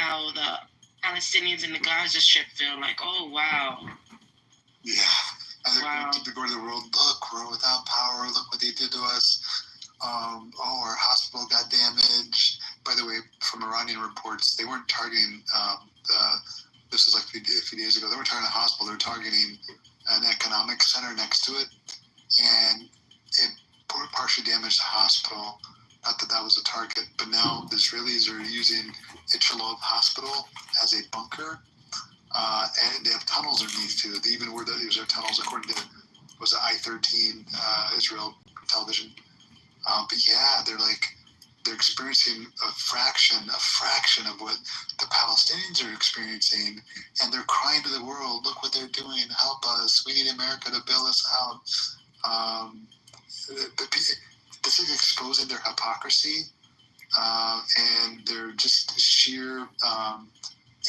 how the Palestinians in the Gaza Strip feel. Like, oh, wow. Yeah. And they're going to go to the world, look, we're without power, look what they did to us. Our hospital got damaged. By the way, from Iranian reports, they weren't targeting, this was like a few days ago, they weren't targeting a hospital, they were targeting an economic center next to it. And it partially damaged the hospital. Not that that was a target, but now the Israelis are using Ichilov Hospital as a bunker. And they have tunnels underneath too. They even were these are tunnels according to was it I-13 Israel television. But yeah, they're experiencing a fraction of what the Palestinians are experiencing, and they're crying to the world, look what they're doing, help us, we need America to bail us out. This is exposing their hypocrisy and their just sheer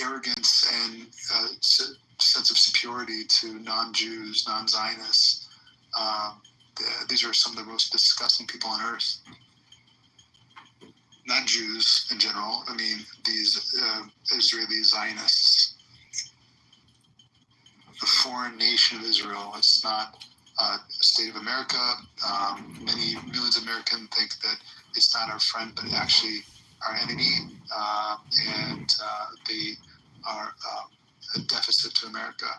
arrogance and sense of superiority to non-Jews, non-Zionists. These are some of the most disgusting people on earth. Not Jews in general. I mean, these Israeli Zionists. The foreign nation of Israel. It's not a state of America. Many millions of Americans think that it's not our friend, but actually our enemy. And they are a deficit to America.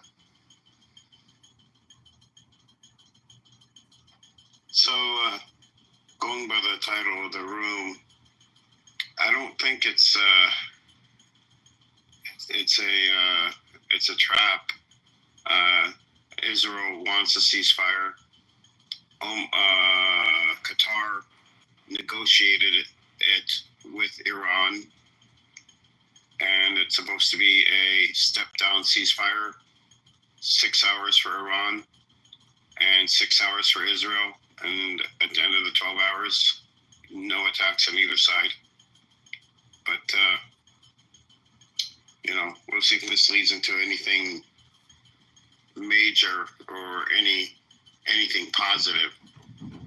So, going by the title of the room, I don't think it's a trap. Israel wants a ceasefire. Qatar negotiated it with Iran, and it's supposed to be a step-down ceasefire, 6 hours for Iran and 6 hours for Israel, and at the end of the 12 hours, no attacks on either side. But, we'll see if this leads into anything major or anything positive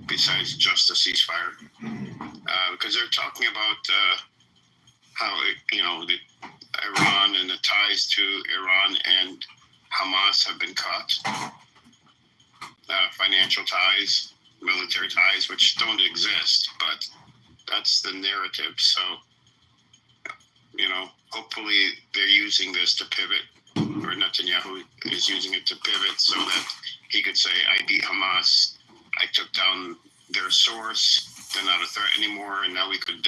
besides just a ceasefire. Because they're talking about how, Iran and the ties to Iran and Hamas have been cut. Financial ties, military ties, which don't exist, but that's the narrative. So, hopefully they're using this to pivot, or Netanyahu is using it to pivot so that he could say, I beat Hamas, I took down their source, they're not a threat anymore, and now we could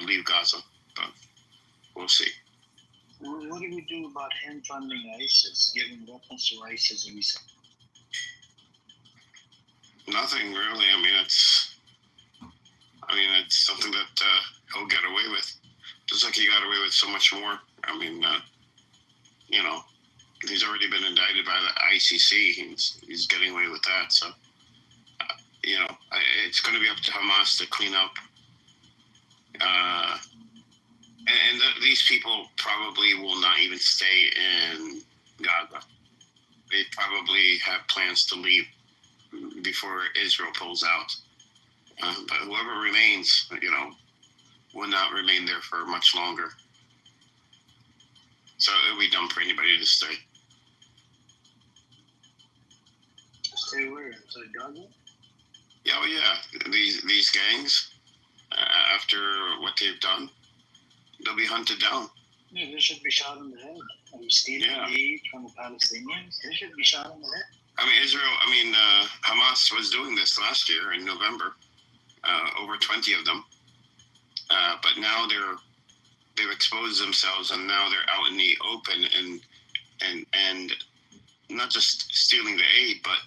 leave Gaza. But we'll see. What do we do about him funding ISIS, giving weapons to ISIS recently? Nothing really. I mean, it's something that he'll get away with. Just like he got away with so much more. I mean, he's already been indicted by the ICC. He's getting away with that. So, it's going to be up to Hamas to clean up. These people probably will not even stay in Gaza. They probably have plans to leave before Israel pulls out. But whoever remains, will not remain there for much longer. So it'll be dumb for anybody to stay. Stay where? Inside Gaza? Yeah, well, yeah. These gangs, after what they've done, they'll be hunted down. Yeah, they should be shot in the head. Are you stealing aid from the Palestinians? They should be shot in the head. Hamas was doing this last year in November, over 20 of them. But now they've exposed themselves, and now they're out in the open and not just stealing the aid, but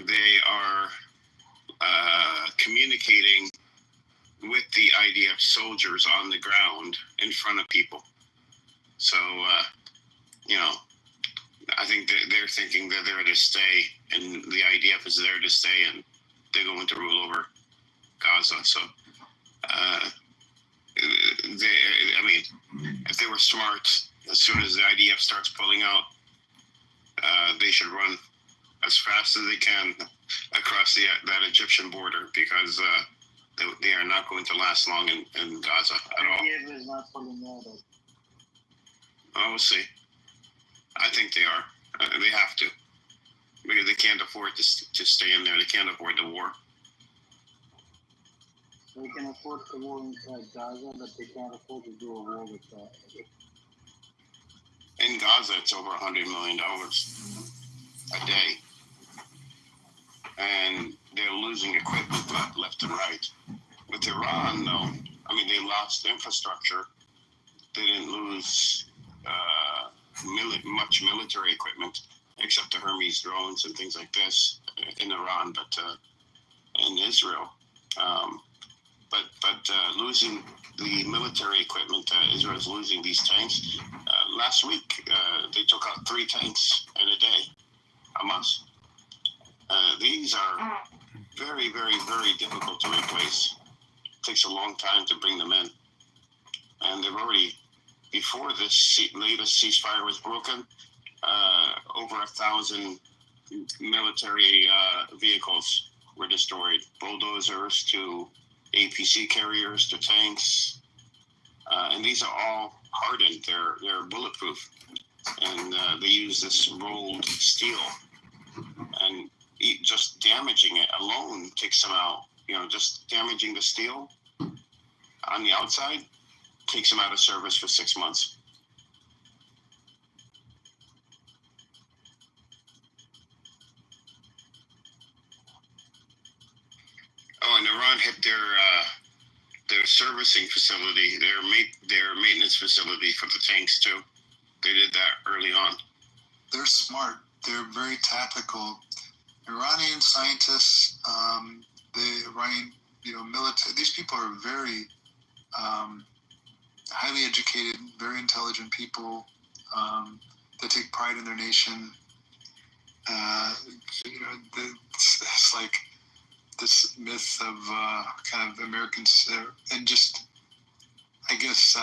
they are communicating with the IDF soldiers on the ground in front of people. So, I think that they're thinking they're there to stay, and the IDF is there to stay, and they're going to rule over Gaza. So, if they were smart, as soon as the IDF starts pulling out, they should run as fast as they can across that Egyptian border, because they are not going to last long in Gaza at all. IDF is not pulling out. I will see. I think they are. They have to. Because they can't afford to stay in there. They can't afford the war. They can afford the war inside Gaza, but they can't afford to do a war with In Gaza, it's over $100 million a day. And they're losing equipment left and right. With Iran, though, I mean, they lost infrastructure. They didn't lose much military equipment, except the Hermes drones and things like this in Iran, but in Israel. But losing the military equipment, Israel's losing these tanks. Last week, they took out 3 tanks in a day, Hamas. These are very, very, very difficult to replace. It takes a long time to bring them in. And they've already, before this latest ceasefire was broken, over 1,000 military vehicles were destroyed. Bulldozers to APC carriers to tanks. And these are all hardened. They're bulletproof. And they use this rolled steel. And just damaging it alone takes them out. Just damaging the steel on the outside takes them out of service for 6 months. Oh, and Iran hit their servicing facility, their maintenance facility for the tanks too. They did that early on. They're smart. They're very tactical. Iranian scientists, the Iranian, military. These people are very highly educated, very intelligent people. They take pride in their nation. It's like this myth of kind of Americans, and just, I guess,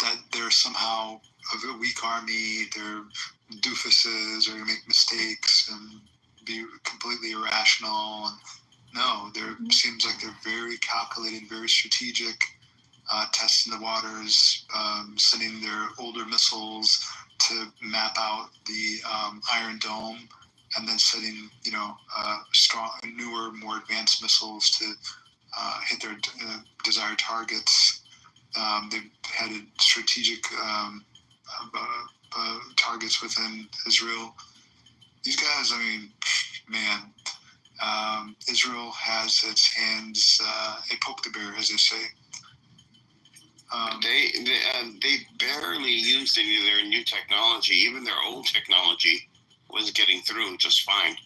that they're somehow a weak army, they're doofuses, or make mistakes and be completely irrational. No, seems like they're very calculated, very strategic, testing the waters, sending their older missiles to map out the Iron Dome, and then setting, strong, newer, more advanced missiles to hit their desired targets. They've had strategic targets within Israel. These guys, I mean, man, Israel has its hands, they poke the bear, as they say. They barely used any of their new technology. Even their old technology was getting through just fine.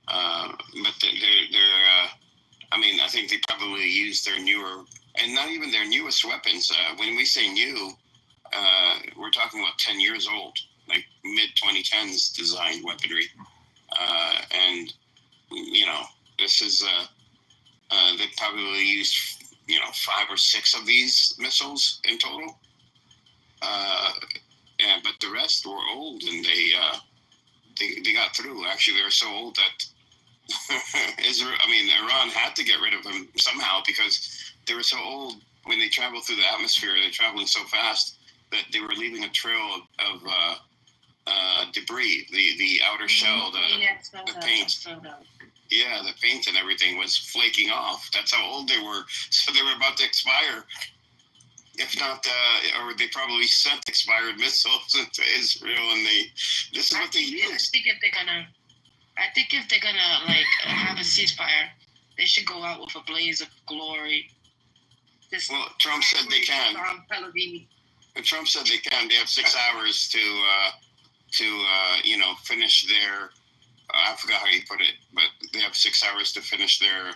But they're I mean, I think they probably used their newer, and not even their newest weapons. When we say new, we're talking about 10 years old, like mid-2010s designed weaponry. And, this is, they probably used, 5 or 6 of these missiles in total. But the rest were old, and they got through. Actually, they were so old that Iran had to get rid of them somehow, because they were so old. When they traveled through the atmosphere, they're traveling so fast that they were leaving a trail of debris. The outer shell, the paint. Yeah, the paint and everything was flaking off. That's how old they were. So they were about to expire. If not, or they probably sent expired missiles into Israel, and this is what they used. I think if they're gonna have a ceasefire, they should go out with a blaze of glory. Well, Trump said they can. Trump said they can. They have 6 hours to finish their. I forgot how he put it, but they have 6 hours to finish their,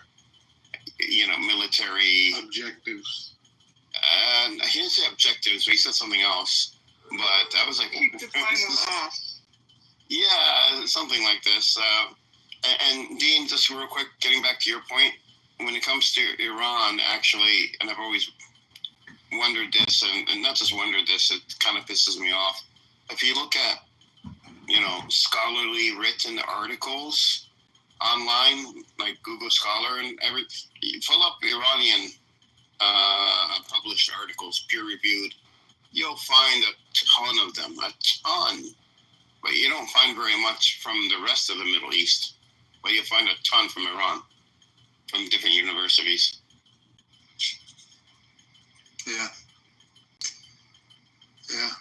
military objectives. He didn't say objectives, but he said something else. But I was like, yeah, something like this. And Dean, just real quick, getting back to your point, when it comes to Iran, actually, and I've always wondered this, and not just wondered this, it kind of pisses me off. If you look at, scholarly written articles online, like Google Scholar and everything, pull up Iranian published articles, peer-reviewed, you'll find a ton of them, a ton. But you don't find very much from the rest of the Middle East. But you'll find a ton from Iran, from different universities. Yeah. Yeah.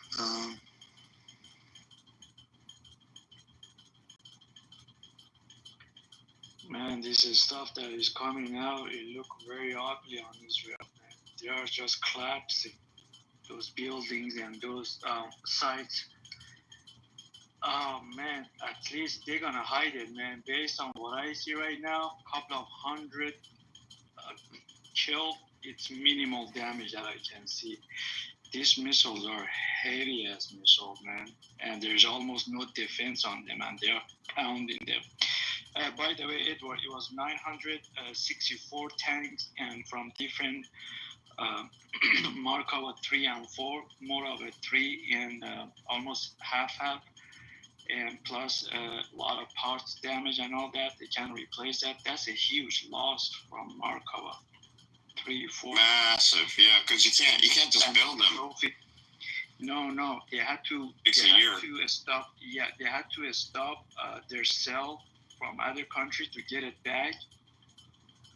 Man, this is stuff that is coming out. It look very ugly on Israel, man. They are just collapsing. Those buildings and those sites. Oh man, at least they're gonna hide it, man. Based on what I see right now, couple of hundred killed. It's minimal damage that I can see. These missiles are heavy as missiles, man, and there's almost no defense on them, and they're pounding them. By the way, Edward, it was 964 tanks, and from different Markova 3 and 4, more of a 3 and almost half, and plus a lot of parts damage and all that. They can replace that. That's a huge loss from Markova 3, 4. Massive, yeah, because you can't just build them. Trophy. No, they had to. It's they a had year. to stop. Yeah, they had to stop their sale from other countries to get it back.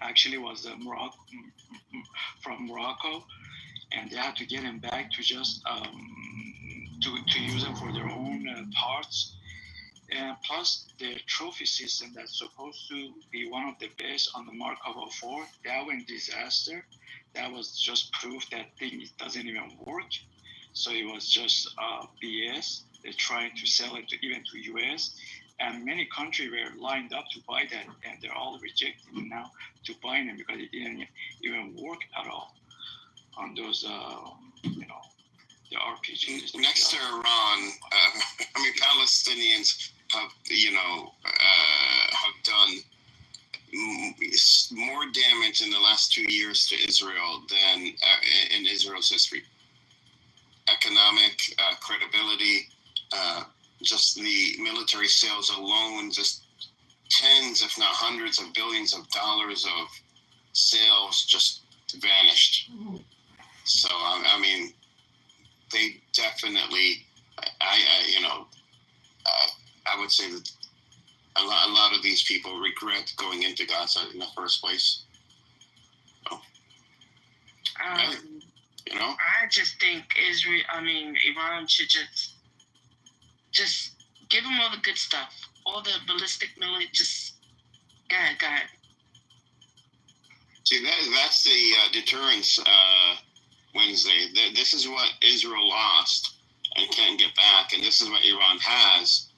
Actually, was from Morocco, and they had to get them back to just to use them for their own parts. And plus, the trophy system that's supposed to be one of the best on the Markova 4, that went disaster. That was just proof that thing it doesn't even work. So it was just BS. They're trying to sell it even to US. And many countries were lined up to buy that, and they're all rejecting now to buy them because it didn't even work at all on those, the RPGs. Next to Iran, Palestinians have, have done more damage in the last 2 years to Israel than in Israel's history. Economic credibility, just the military sales alone, just tens, if not hundreds of billions of dollars of sales just vanished. So, they definitely, I would say that a lot of these people regret going into Gaza in the first place. Right? I just think Iran should just give them all the good stuff, all the ballistic military. Just go ahead. See, that's the deterrence Wednesday. This is what Israel lost and can't get back, and this is what Iran has.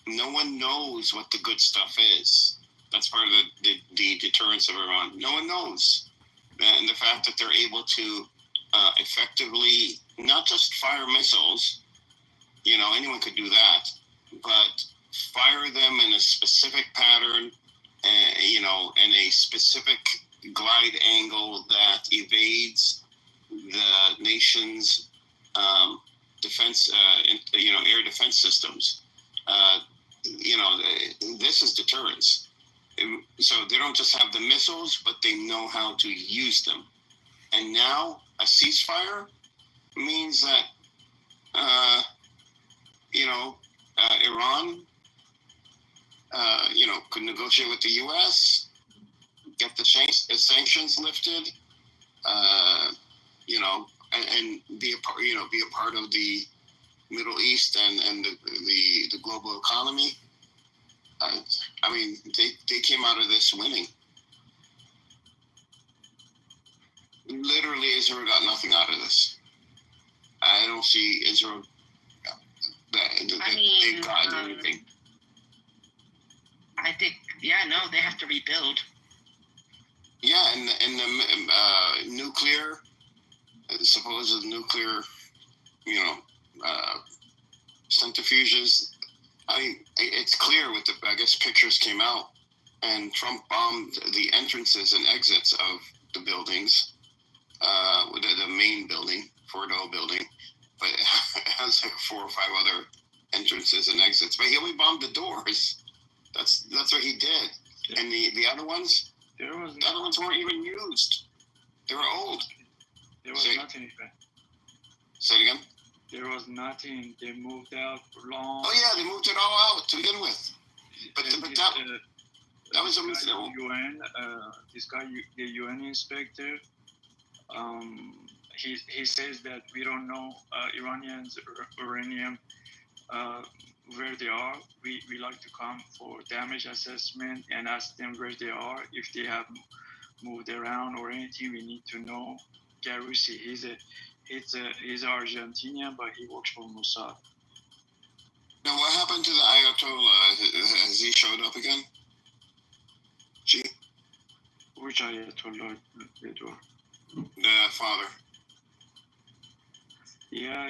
No one knows what the good stuff is. That's part of the deterrence of Iran. No one knows. And the fact that they're able to effectively not just fire missiles, anyone could do that, but fire them in a specific pattern, in a specific glide angle that evades the nation's defense, air defense systems. This is deterrence. So they don't just have the missiles, but they know how to use them. And now a ceasefire means that, Iran, could negotiate with the U.S., get the sanctions lifted, and be a part of the Middle East and the global economy. They came out of this winning. Literally, Israel got nothing out of this. I don't see Israel. They've gotten anything. I think, they have to rebuild. Yeah, and the nuclear, supposed nuclear, centrifuges. It's clear with pictures came out, and Trump bombed the entrances and exits of the buildings, the main building, Fordo building, but it has 4 or 5 other entrances and exits. But he only bombed the doors. That's what he did. Yeah. And the other ones, the other ones weren't even used. They were old. There was nothing. Say it again. There was nothing. They moved out long. Oh yeah, they moved it all out to begin with. But that was this guy, UN. This guy, the UN inspector. He says that we don't know Iranians uranium where they are. We like to come for damage assessment and ask them where they are. If they have moved around or anything, we need to know. Garusi, he's Argentinian, but he works for Mossad. Now, what happened to the Ayatollah? Has he showed up again? Gee, Which Ayatollah? the father. Yeah,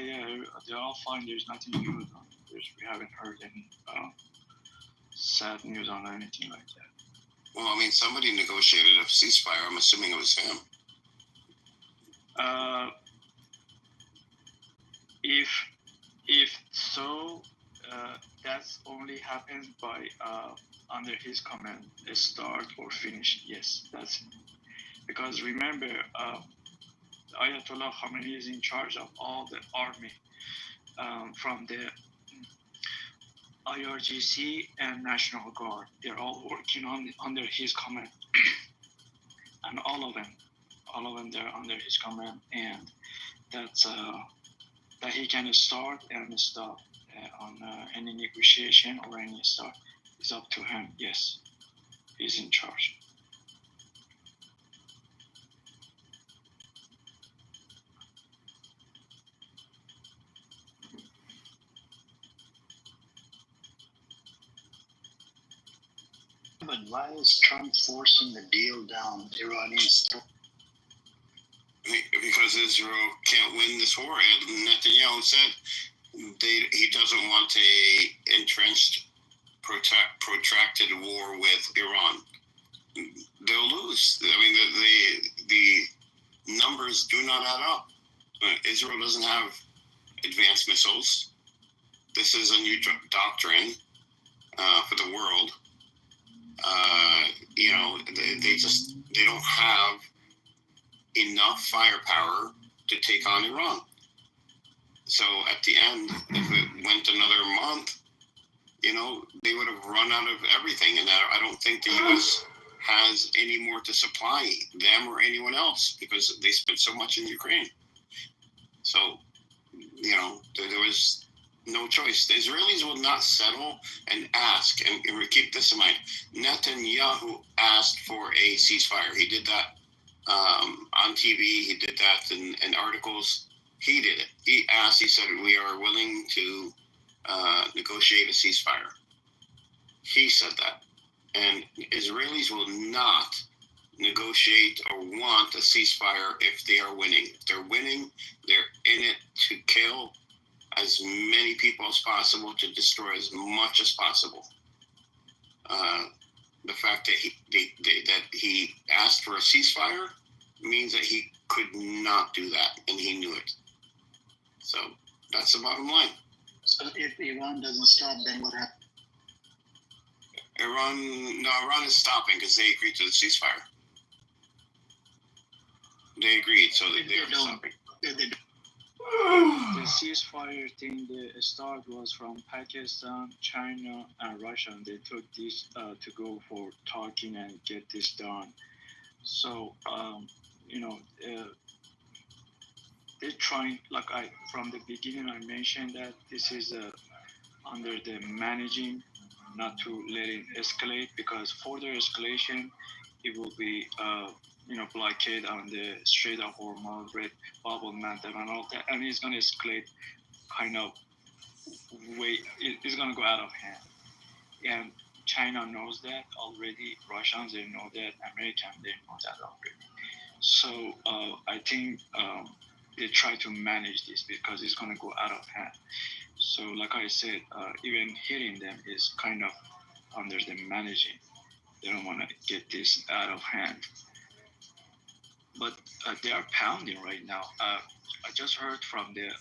they're all fine. There's nothing new on this. We haven't heard any sad news on anything like that. Well, I mean, somebody negotiated a ceasefire. I'm assuming it was him. If so, that's only happens by under his command, start or finish. Yes, that's it. Because remember, Ayatollah Khamenei is in charge of all the army, from the IRGC and National Guard. They're all working under his command, and all of them, they're under his command, and that's that he can start and stop on any negotiation or any start. It's up to him. Yes, he's in charge. But why is Trump forcing the deal down Iranians' throat? Because Israel can't win this war. And Netanyahu said he doesn't want a entrenched, protracted war with Iran. They'll lose. I mean, the numbers do not add up. Israel doesn't have advanced missiles. This is a new doctrine for the world. They don't have enough firepower to take on Iran. So at the end, if it went another month, they would have run out of everything. And I don't think the U.S. has any more to supply them or anyone else because they spent so much in Ukraine. So, there was no choice. The Israelis will not settle and ask, and we keep this in mind. Netanyahu asked for a ceasefire. He did that on TV. He did that in articles. He did it. He said, we are willing to negotiate a ceasefire. He said that. And Israelis will not negotiate or want a ceasefire if they are winning. If they're winning, they're in it to kill as many people as possible, to destroy as much as possible. The fact that he asked for a ceasefire means that he could not do that, and he knew it. So that's the bottom line. So if Iran doesn't stop, then what happens? Iran is stopping because they agreed to the ceasefire. They agreed, so they're stopping. The ceasefire thing, the start was from Pakistan, China, and Russia. And they took this to go for talking and get this done. So, they're trying, from the beginning I mentioned that this is under the managing, not to let it escalate, because further escalation, it will be blockade on the Strait of Hormuz, Red Bubble Mandeb, and all that, and it's going to escalate kind of it's going to go out of hand. And China knows that already, Russians, they know that, Americans, they know that already. So I think they try to manage this because it's going to go out of hand. So like I said, even hitting them is kind of under the managing. They don't want to get this out of hand. But they are pounding right now. I just heard from the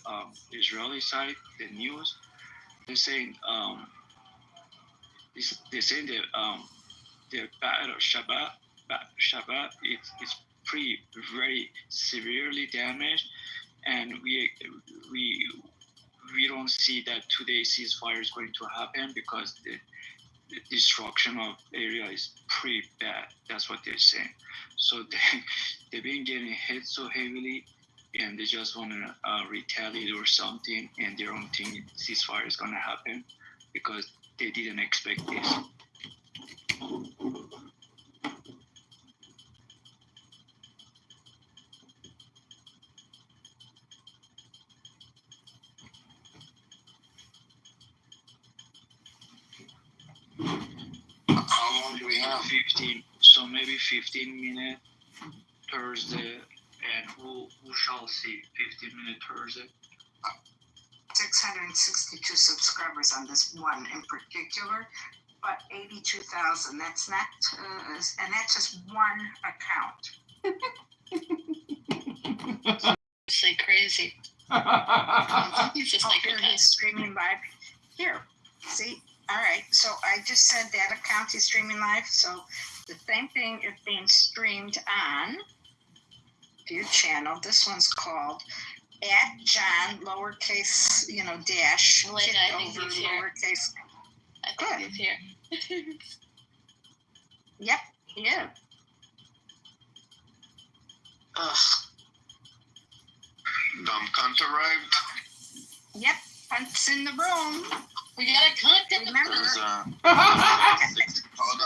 Israeli side, the news. They're saying the battle Shabbat it's very severely damaged, and we don't see that today's ceasefire is going to happen because the destruction of area is pretty bad. That's what they're saying. So they've been getting hit so heavily, and they just want to retaliate or something, and they don't think ceasefire is going to happen because they didn't expect this. How long do we have? 15, so maybe 15 minutes Thursday, and who shall see 15-minute Thursday? 662 subscribers on this one in particular, but 82,000. That's not, and that's just one account. It's like crazy. He's just like Here he's streaming live. Here, see? All right, so I just said that account is streaming live. So the same thing is being streamed on your channel. This one's called @John lowercase, dash Linda, I think Kitover he's here. lowercase. I think he's here. Yep, yeah. Ugh. Dumb cunt arrived. Yep, punts in the room. We got a content. Remember, Hold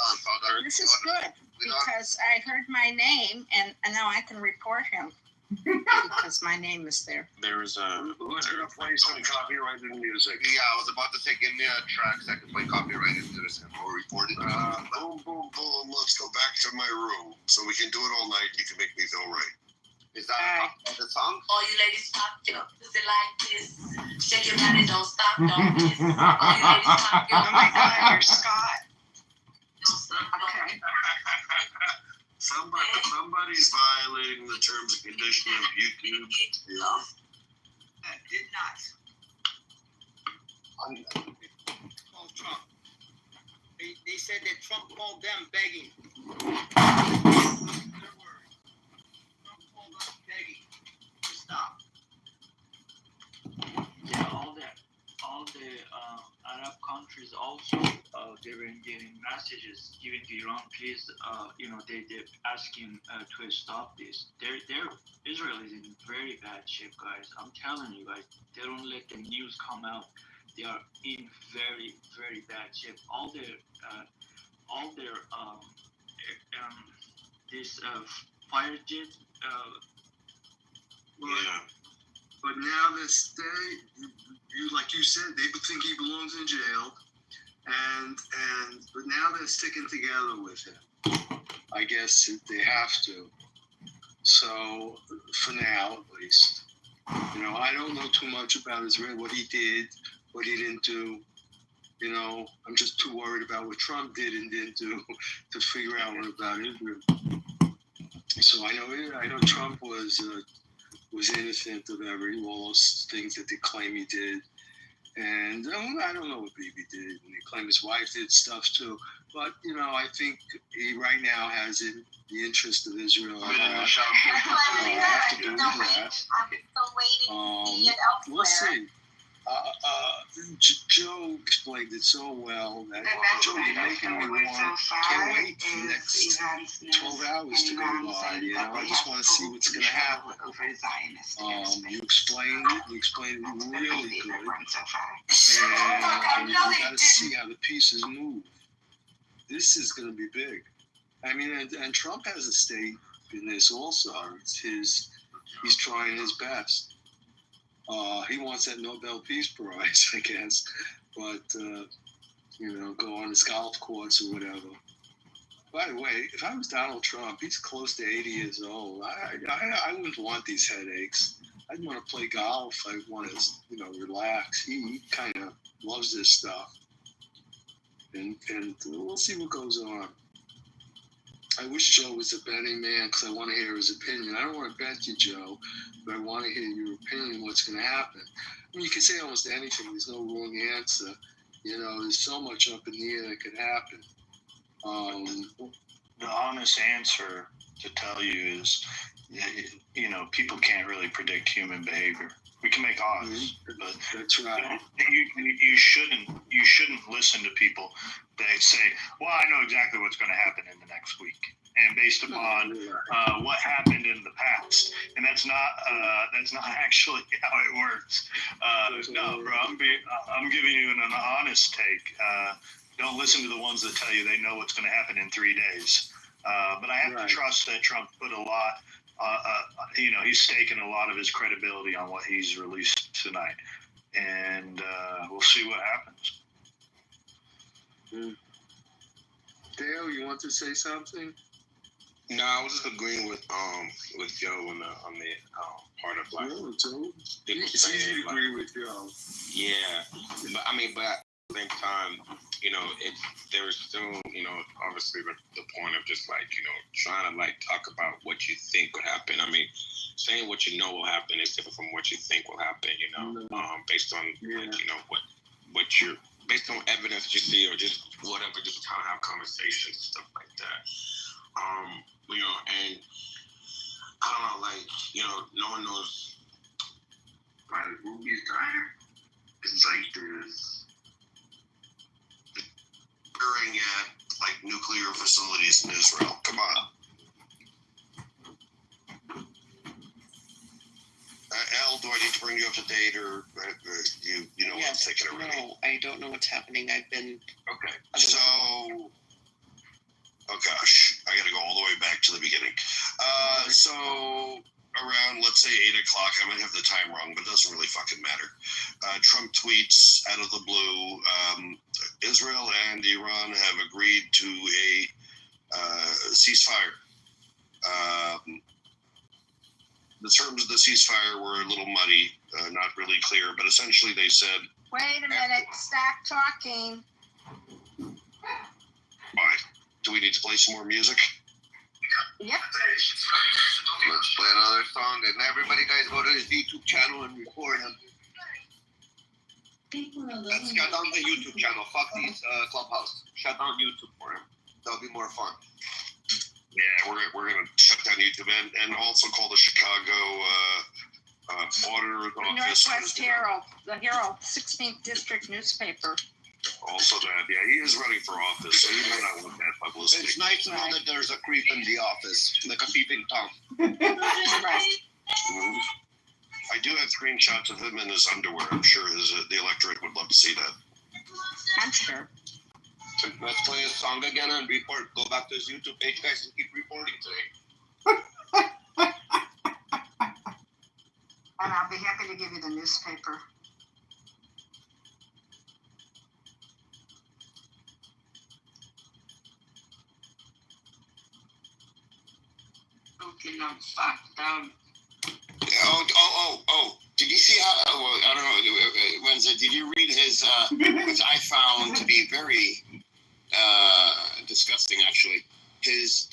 on. this is good because I heard my name and now I can report him because my name is there. There's Who's gonna play some copyrighted music? Yeah, I was about to take in the tracks that can play copyrighted music or recorded. Boom, boom, boom. Let's go back to my room so we can do it all night. You can make me feel right. Is that the song? All you ladies pop your pussy like this. Shake your body, don't stop, don't miss. All you ladies pop your Oh my God, you're Scott. don't stop, don't Okay. Somebody's violating the terms and conditions of YouTube. love. Did not. Called Trump. They said that Trump called them begging. Their words. Trump called us begging to stop. Yeah, all the Arab countries also they were getting messages giving to Iran, please, they're asking to stop this. Israel is in very bad shape, guys. I'm telling you guys, they don't let the news come out. They are in very, very bad shape. All their this fire jet. Yeah. But now this day, like you said, they think he belongs in jail, but now they're sticking together with him. I guess they have to. So for now, at least, I don't know too much about Israel, what he did, what he didn't do. I'm just too worried about what Trump did and didn't do to figure out what about Israel. So I know Trump was innocent of all those things that they claim he did. And I don't know what Bibi did. And they claim his wife did stuff too. But, I think he right now has the interest of Israel. I have to believe that. I'm still waiting to see it We'll elsewhere. see. Joe explained it so well that Joe, you're making me can't wait for the next 12 hours to go by. I just want to see what's going to happen. You explained it really good. And we got to see how the pieces move. This is going to be big. I mean, and Trump has a stake in this also. He's trying his best. He wants that Nobel Peace Prize, I guess, but, go on his golf course or whatever. By the way, if I was Donald Trump, he's close to 80 years old. I wouldn't want these headaches. I'd want to play golf. I'd want to, relax. He kind of loves this stuff. And we'll see what goes on. I wish Joe was a betting man because I want to hear his opinion. I don't want to bet you, Joe, but I want to hear your opinion, what's going to happen. I mean, you can say almost anything. There's no wrong answer. There's so much up in the air that could happen. The honest answer to tell you is you know, people can't really predict human behavior. We can make odds, but That's right. you shouldn't listen to people that say, "Well, I know exactly what's going to happen in the next week," and based upon what happened in the past, and that's not actually how it works. No, bro, I'm giving you an honest take. Don't listen to the ones that tell you they know what's going to happen in 3 days. But I have to trust that Trump put a lot. You know, he's staking a lot of his credibility on what he's released tonight, and we'll see what happens. Dale, you want to say something? No, I was just agreeing with Joe on the part of like. No, Joe. People It's easy saying, to agree with Joe. Yeah, but I mean, but at the same time, you know, there's still, you know, obviously the point of just like, you know, trying to like talk about what you think would happen. I mean, saying what you know will happen is different from what you think will happen. You know, based on like, you know, what you're based on evidence that you see or just whatever, just kind of have conversations and stuff like that. You know, and I don't know, like, you know, no one knows. Like Ruby's diner, it's like this. Firing at like nuclear facilities in Israel. Come on. Al, do I need to bring you up to date, or you know what I'm thinking already? No, I don't know what's happening. I've been okay. So, oh gosh, I got to go all the way back to the beginning. So around, let's say 8 o'clock, I might have the time wrong, but it doesn't really fucking matter. Trump tweets out of the blue, Israel and Iran have agreed to a ceasefire. The terms of the ceasefire were a little muddy, not really clear, but essentially they said... Wait a minute, stop talking. Why? Do we need to play some more music? Yep. Let's play another song, and everybody guys go to his YouTube channel and record him. Let's shut down the YouTube channel. Fuck these Clubhouse. Shut down YouTube for him. That'll be more fun. Yeah, we're gonna shut down YouTube and also call the Chicago auditor's office. Northwest Herald, the Herald, 16th District newspaper. Also that, yeah, he is running for office, so he might not want that publicity. It's nice to know that there's a creep in the office, like a peeping Tom. Right. Mm-hmm. I do have screenshots of him in his underwear. I'm sure the electorate would love to see that. I'm sure. So let's play a song again and report. Go back to his YouTube page, guys, and keep reporting today. And I'll be happy to give you the newspaper. okay, now fuck down. Oh. Did you see how, I don't know, Wednesday, did you read his, which I found to be very disgusting, actually, his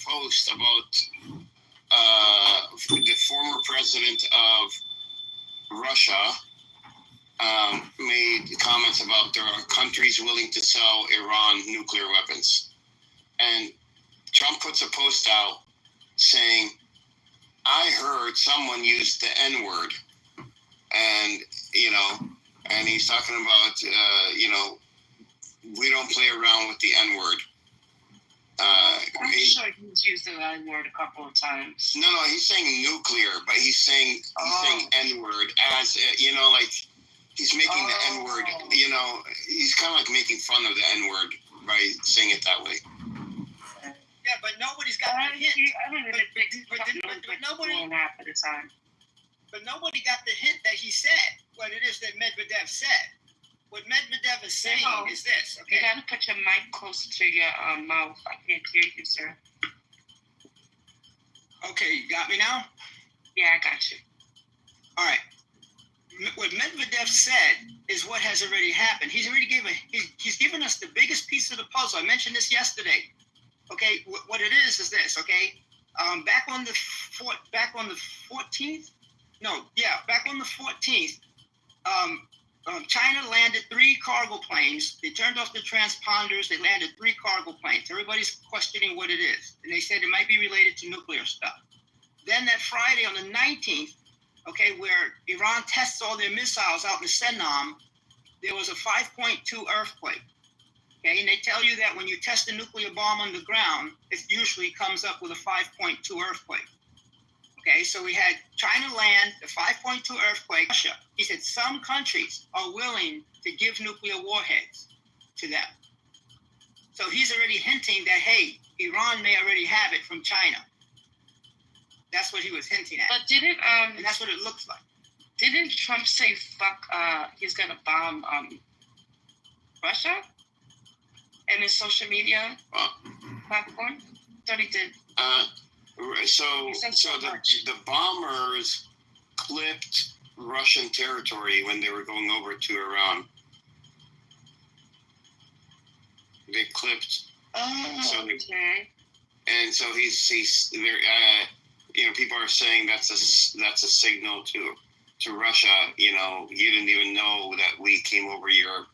post about the former president of Russia made comments about there are countries willing to sell Iran nuclear weapons. And Trump puts a post out saying, I heard someone use the N-word, and, you know, and he's talking about, you know, we don't play around with the N-word. I'm sure he's used the N-word a couple of times. No, he's saying nuclear, but he's saying N-word as, you know, like, he's making the N-word, you know, he's kind of like making fun of the N-word by saying it that way. Yeah, but nobody's got the hint. But nobody half of the time. But nobody got the hint that he said what it is that Medvedev said. What Medvedev is saying is this. Okay. You gotta put your mic closer to your mouth. I can't hear you, sir. Okay, you got me now? Yeah, I got you. All right. What Medvedev said is what has already happened. He's already given us the biggest piece of the puzzle. I mentioned this yesterday. Okay, what it is this. Okay, back on the 14th. Back on the 14th. China landed 3 cargo planes. They turned off the transponders. They landed 3 cargo planes. Everybody's questioning what it is, and they said it might be related to nuclear stuff. Then that Friday on the 19th, okay, where Iran tests all their missiles out in Senam, there was a 5.2 earthquake. Okay, and they tell you that when you test a nuclear bomb on the ground, it usually comes up with a 5.2 earthquake. Okay, so we had China land, the 5.2 earthquake, Russia. He said some countries are willing to give nuclear warheads to them. So he's already hinting that, hey, Iran may already have it from China. That's what he was hinting at. But didn't and that's what it looks like. Didn't Trump say fuck he's gonna bomb Russia in his social media platform? Thought he did. So the bombers clipped Russian territory when they were going over to Iran. They clipped. Oh, okay. And so he's very. People are saying that's a signal to Russia. You didn't even know that we came over your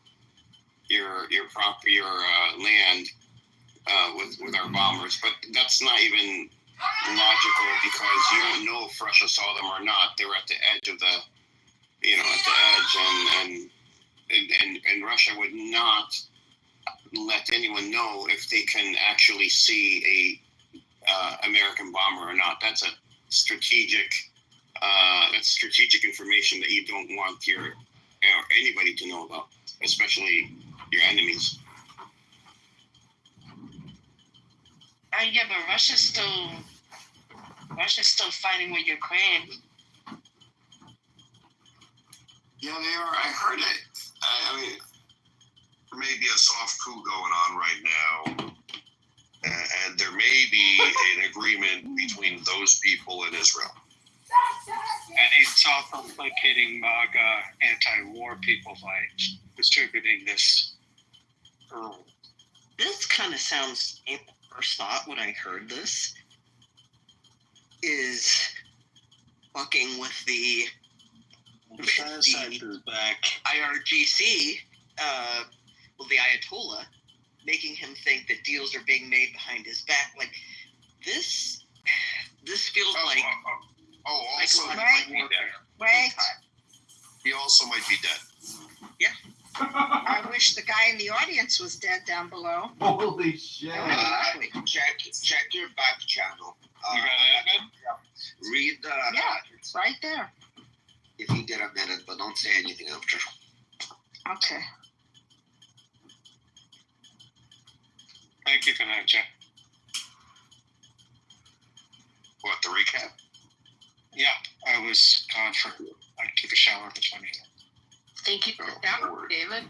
land with our bombers, but that's not even logical because you don't know if Russia saw them or not. They were at the edge of and Russia would not let anyone know if they can actually see a American bomber or not. That's a strategic information that you don't want anybody to know about, especially your enemies. Yeah, but Russia's still fighting with Ukraine. Yeah, they are. I heard it. I mean, there may be a soft coup going on right now, and there may be an agreement between those people and Israel. And he's also placating MAGA anti-war people by distributing this early. This kind of sounds, first thought when I heard this, is fucking with the back. IRGC, the Ayatollah, making him think that deals are being made behind his back. Like, this feels like... also Right. He also might be dead. Yeah. I wish the guy in the audience was dead down below. Holy shit. Check your back channel. You got it? Read the... Yeah, it's right there. If you get a minute, but don't say anything after. Okay. Thank you for that, Jeff. What, the recap? Yeah, I was gone for... I took a shower for 20 minutes. Thank you for that, David.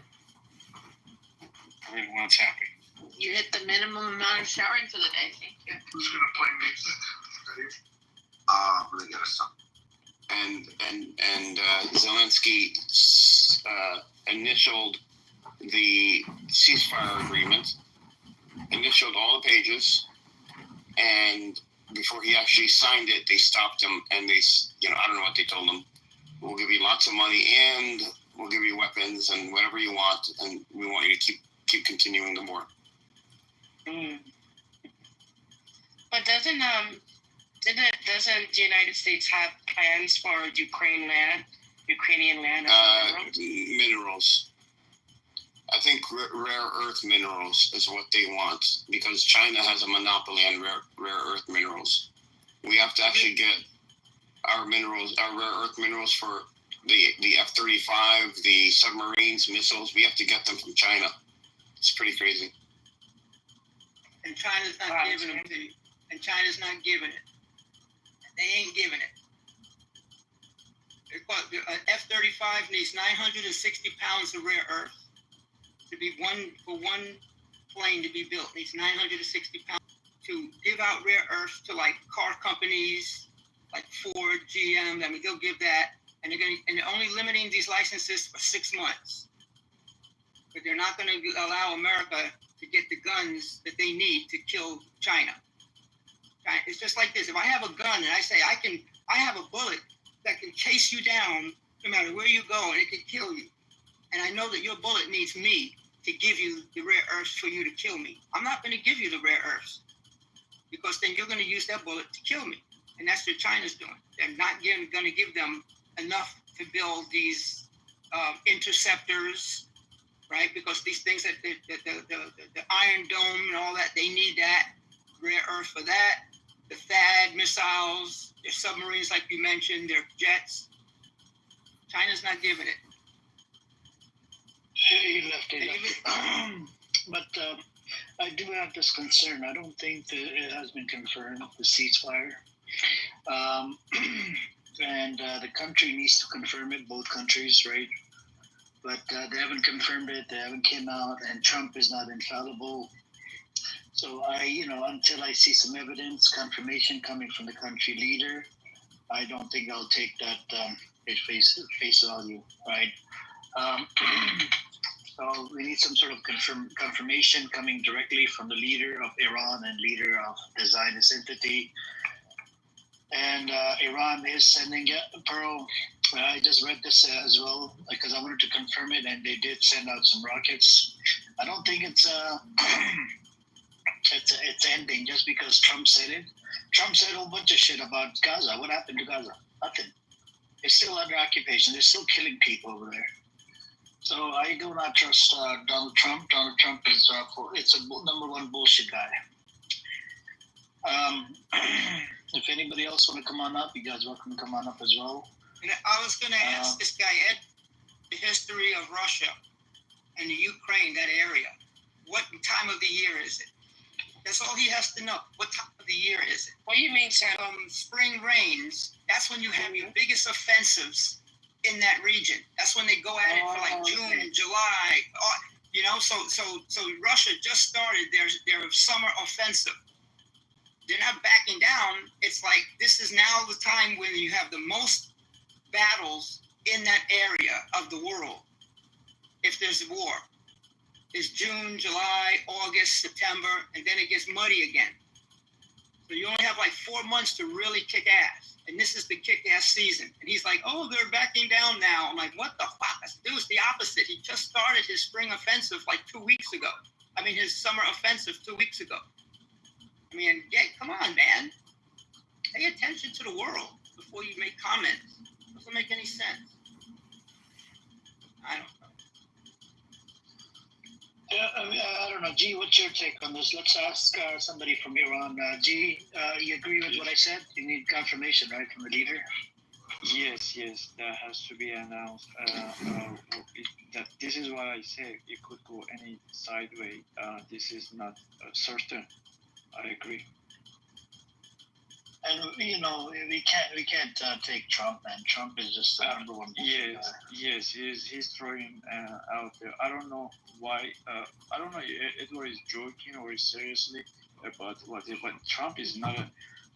Everyone's happy. You hit the minimum amount of showering for the day. Thank you. Who's gonna play music? Ready? I'm gonna get us some. And Zelensky initialed the ceasefire agreement, initialed all the pages, and before he actually signed it, they stopped him and they, I don't know what they told him. We'll give you lots of money and we'll give you weapons and whatever you want, and we want you to keep continuing the war. But doesn't the United States have plans for Ukrainian land? Minerals. I think rare earth minerals is what they want because China has a monopoly on rare earth minerals. We have to actually get our rare earth minerals for the F-35, the submarines, missiles. We have to get them from China. It's pretty crazy. And China's not giving them to you. And China's not giving it. They ain't giving it. An F-35 needs 960 pounds of rare earth to be one plane to be built. Needs 960 pounds to give out rare earth to like car companies, like Ford, GM. I mean, they'll give that, and they're only limiting these licenses for 6 months. But they're not going to allow America to get the guns that they need to kill China. It's just like this. If I have a gun and I say I have a bullet that can chase you down no matter where you go and it can kill you, and I know that your bullet needs me to give you the rare earths for you to kill me, I'm not going to give you the rare earths because then you're going to use that bullet to kill me. And that's what China's doing. They're not going to give them enough to build these interceptors, right? Because these things that the Iron Dome and all that, they need that rare earth for that. The THAAD missiles, their submarines, like you mentioned, their jets. China's not giving it. He left it. But I do have this concern. I don't think that it has been confirmed, the ceasefire. And the country needs to confirm it, both countries, right? But they haven't confirmed it. They haven't came out, and Trump is not infallible. So until I see some evidence, confirmation coming from the country leader, I don't think I'll take that at face value, right? So we need some sort of confirmation coming directly from the leader of Iran and leader of the Zionist entity. And Iran is sending a Pearl. I just read this as well because I wanted to confirm it, and they did send out some rockets. I don't think it's ending just because Trump said it. Trump said a whole bunch of shit about Gaza. What happened to Gaza? Nothing. It's still under occupation. They're still killing people over there. So I do not trust Donald Trump. Donald Trump is it's a number one bullshit guy. If anybody else want to come on up, you guys welcome to come on up as well. And I was going to ask this guy, Ed, the history of Russia and the Ukraine, that area. What time of the year is it? That's all he has to know. What time of the year is it? What do you mean, sir? Spring rains, that's when you have your biggest offensives in that region. That's when they go at it for like June, July. So Russia just started their summer offensive. They're not backing down. It's like this is now the time when you have the most battles in that area of the world. If there's a war, it's June, July, August, September, and then it gets muddy again. So you only have like 4 months to really kick ass. And this is the kick-ass season. And he's like, oh, they're backing down now. I'm like, what the fuck? It was the opposite. He just started his spring offensive like 2 weeks ago. His summer offensive 2 weeks ago. Come on, man. Pay attention to the world before you make comments. It doesn't make any sense. I don't know. I don't know. G, what's your take on this? Let's ask somebody from Iran. G, you agree with what I said? You need confirmation, right, from the leader? Yes, that has to be announced. That this is what I say. It could go any sideway. This is not certain. I agree. And we can't take Trump, and Trump is just the number one. Yes, he's throwing out there. I don't know why. I don't know. Edward is joking or is seriously about what. But Trump is not a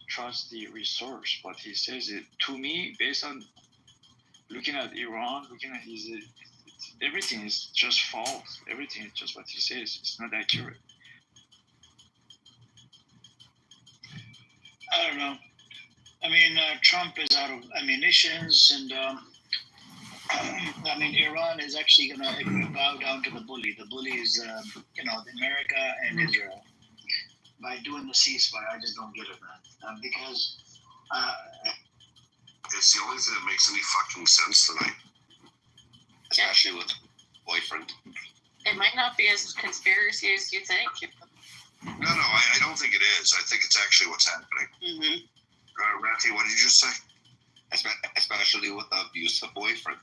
trusty resource. But he says it to me based on looking at Iran, looking at his. Everything is just false. Everything is just what he says. It's not accurate. I don't know. Trump is out of ammunitions, and Iran is actually going to bow down to the bully. The bully is, America and Israel. By doing the ceasefire, I just don't get it, man. Because it's the only thing that makes any fucking sense tonight. Especially with boyfriend. It might not be as conspiracy as you think. No, I don't think it is. I think it's actually what's happening. Mm-hmm. Rafi, what did you just say? Especially with the abusive boyfriend.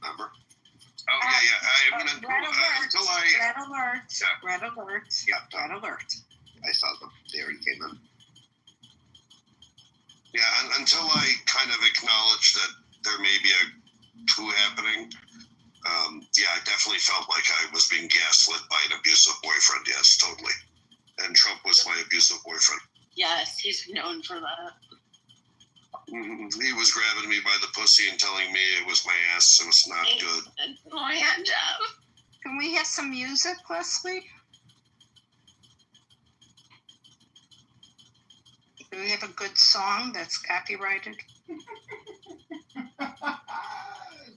Remember? Oh, yeah. Red alert. Red alert. I saw them. They already came in. Yeah, until I kind of acknowledge that there may be a coup happening, I definitely felt like I was being gaslit by an abusive boyfriend. Yes, totally. And Trump was my abusive boyfriend. Yes, he's known for that. Mm-hmm. He was grabbing me by the pussy and telling me it was my ass. It was not good. My hand up. Can we have some music, Leslie? Do we have a good song that's copyrighted? There's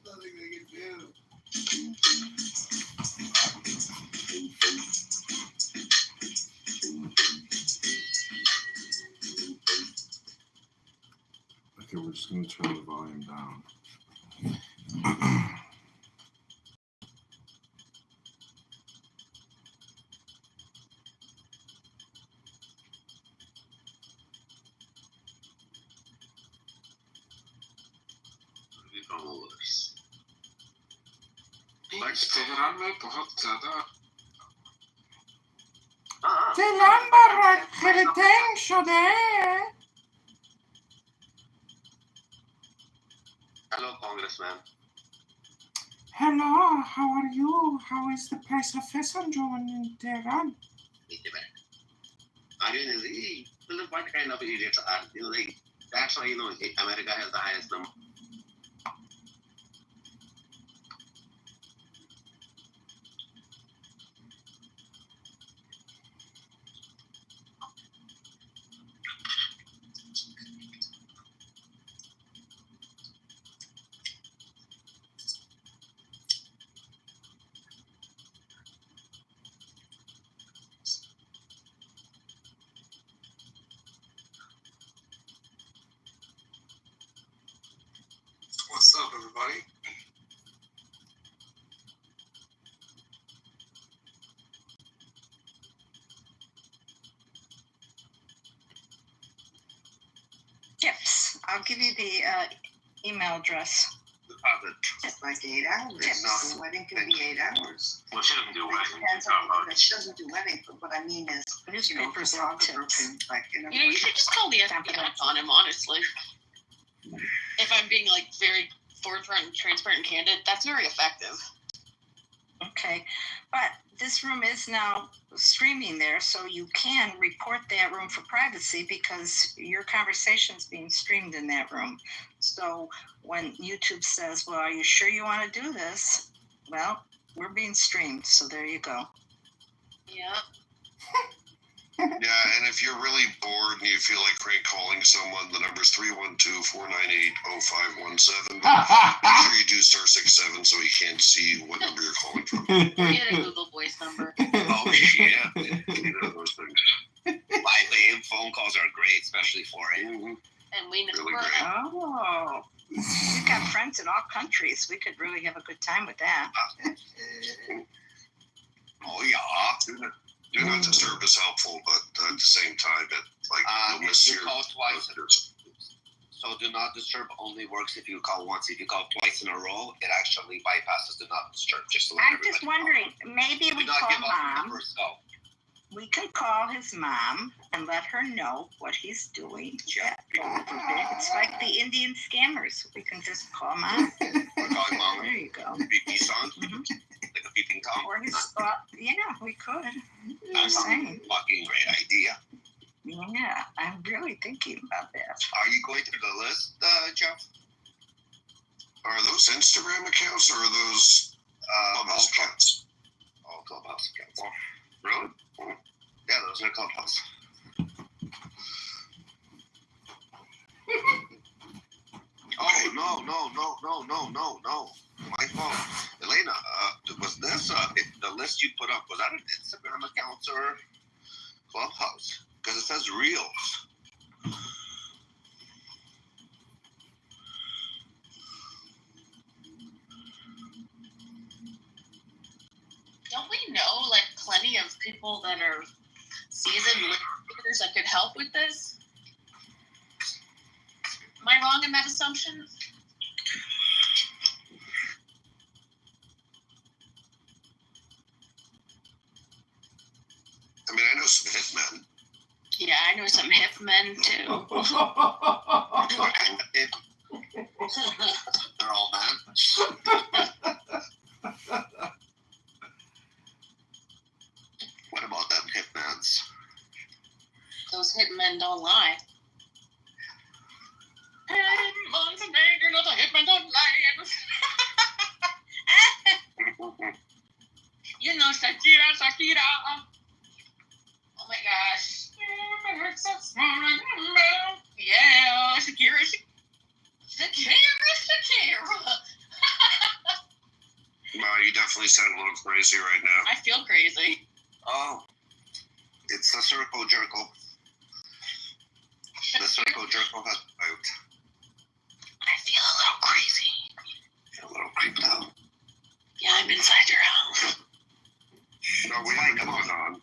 nothing they can do. just going to turn the volume down. Instagram में बहुत ज्यादा Hello, Congressman. Hello, how are you? How is the price of fish on in Tehran? I mean, what kind of idiots are like? That's why America has the highest number. What's up, everybody? Tips. I'll give you the email address. It's like 8 hours. Tips. The wedding could be 8 hours. Well, she doesn't do It wedding. depends on what she doesn't do wedding, but what I mean is, Newspapers for all all the tips. broken, like, You should just call the FBI on him, honestly. If I'm being like very forthright and transparent and candid, that's very effective. Okay, but this room is now streaming there, so you can report that room for privacy because your conversation's being streamed in that room. So when YouTube says, well, are you sure you want to do this? Well, we're being streamed, so there you go. Yeah. Yeah, and if you're really bored and you feel like crank calling someone, the number's 312-498-0517. Make sure you do *67 so he can't see what number you're calling from. Get a Google Voice number. Oh, yeah. You know those things. By the way, phone calls are great, especially for it. And we know Really great. Oh, we've got friends in all countries. We could really have a good time with that. Oh, yeah. Do not disturb is helpful, but at the same time, you'll miss you your... call twice. So do not disturb only works if you call once. If you call twice in a row, it actually bypasses do not disturb. Just to let I'm everybody just wondering, maybe know. we Do not call give up the mom. numbers, though. We can call his mom and let her know what he's doing. Yeah, it's like the Indian scammers. We can just call mom. We're calling mom. There you go. BP song. Like a peeping Tom. Or his, yeah, we could. That's a Insane. fucking great idea. Yeah, I'm really thinking about that. Are you going through the list, Jeff? Are those Instagram accounts or are those Clubhouse accounts? Oh, Clubhouse accounts. Really? Yeah, those are Clubhouse. Oh, no. My fault. Elena, was this, the list you put up, was that an Instagram account or Clubhouse? Because it says Reels. Don't we know like plenty of people that are seasoned leaders that could help with this? Am I wrong in that assumption? I mean, I know some hitmen. Yeah, I know some hip men too. They're all men. What about them hitmans? Those hit men don't lie. You're not a hitman, don't lie. You know Shakira. Oh my gosh. Yeah, Shakira. Wow, you definitely sound a little crazy right now. I feel crazy. Oh, it's the circle jerkle. The circle jerkle has moved. Well, we have going on.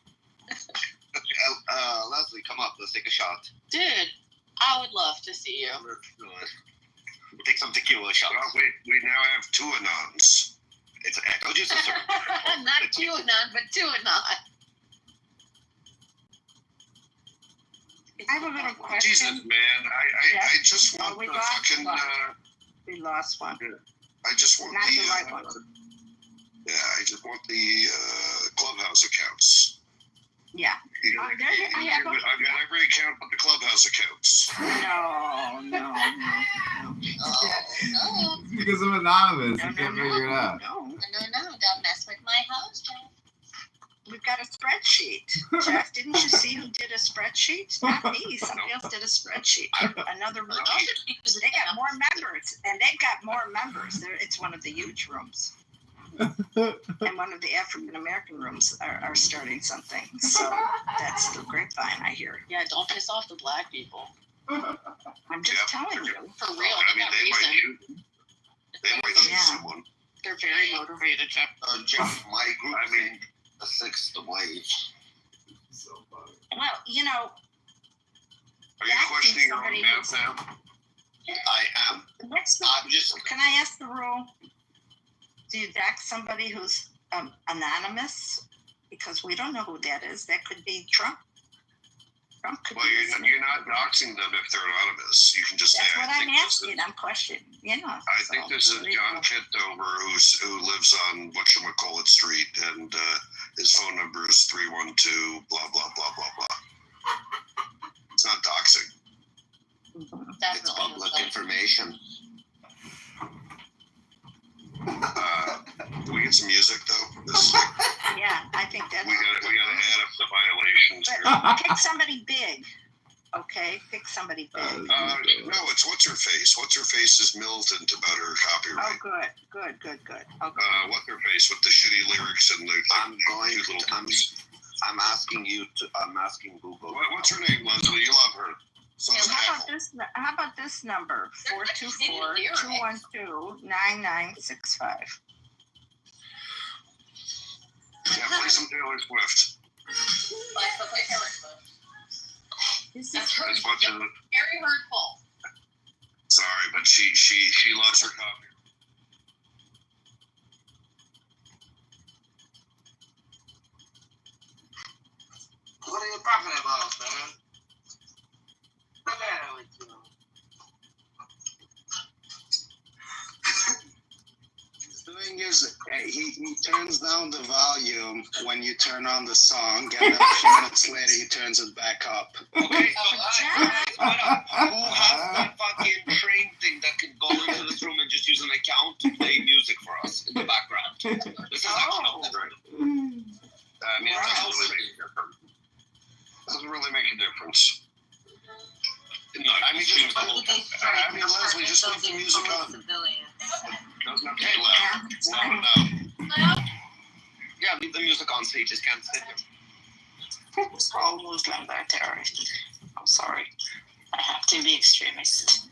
Leslie, come up. Let's take a shot. Dude, I would love to see you. We'll take some tequila shots. Well, we now have two Anons. It's I told you it's a circle. Not QAnon, but two anon. I have a little question. Jesus, man. I just want we the lost fucking. one. We lost one. I just want Not the. the right one. Yeah, I just want the Clubhouse accounts. Yeah. You know, There, I have I've got every account but the Clubhouse accounts. No. Oh, Because I'm anonymous. No, I can't no, figure it out. No. don't mess with my house, Jeff. We've got a spreadsheet. Jeff, didn't you see who did a spreadsheet? Not me. Somebody else did a spreadsheet. Another room. They got more members, and they've got more members. It's one of the huge rooms. And one of the African American rooms are starting something. So that's the grapevine, I hear. Yeah, don't piss off the black people. I'm just telling you. For real, I mean, they got reason. They might shoot Yeah. someone. They're very motivated, Jeff. Jeff, my group think the sixth wave. So funny. Well, you know, Are you questioning your own somebody math now? I am. I'm just. can I ask the rule? Do you dox somebody who's anonymous? Because we don't know who that is. That could be Trump. Trump could Well, be you're listening. not doxing them if they're anonymous. You can just say, That's what I I'm think this is. asking. I'm questioning. You know. I think this is John Kitover who lives on whatchamacallit Street, and his phone number is 312 blah blah blah blah blah. It's not doxing. It's public information. Do we get some music though? This, Yeah, I think that's. we gotta add up the violations here. But pick somebody big. Okay, pick somebody big. No, it's what's her face. What's her face is militant about her Oh, copyright. good. Okay. What's her face with the shitty lyrics and the I'm going cute little to. I'm asking you to. I'm asking Google. What's her name, Leslie? You love her. So So does how about this number? 424-212-9965. Yeah, play some Taylor Swift. That's As much as very hurtful. sorry, but she loves her copy. What are you talking about, man? What's the matter with you? The thing is, he turns down the volume when you turn on the song, and then a few minutes later he turns it back up. Okay, so who has that fucking train thing that can go into this room and just use an account to play music for us in the background? This is actually right. I mean, it doesn't really make a difference. No, I mean, Leslie, just leave the music on. Doesn't have to be loud. It's loud enough. Yeah, leave the music on so you just can't sit here. It's all Muslim they're terrorists. I'm sorry. I have to be extremist.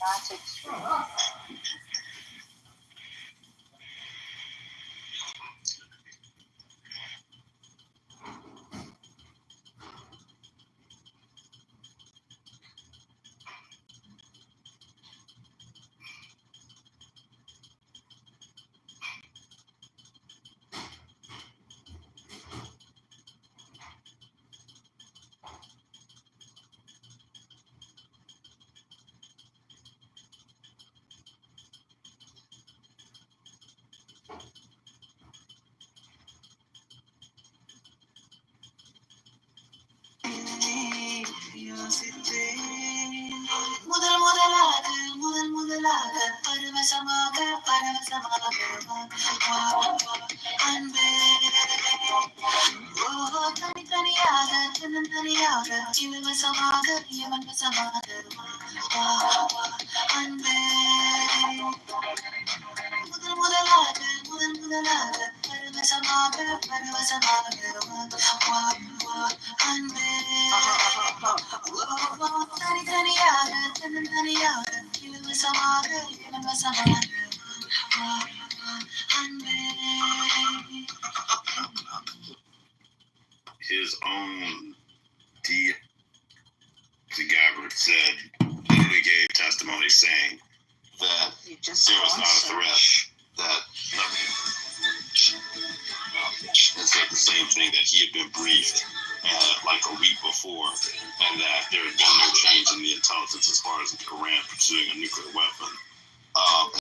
Not extreme. His own DA Gabbard said, literally gave testimony saying that there was not a threat, that and said the same thing, that he had been briefed like a week before, and that there had been no change in the intelligence as far as Iran pursuing a nuclear weapon.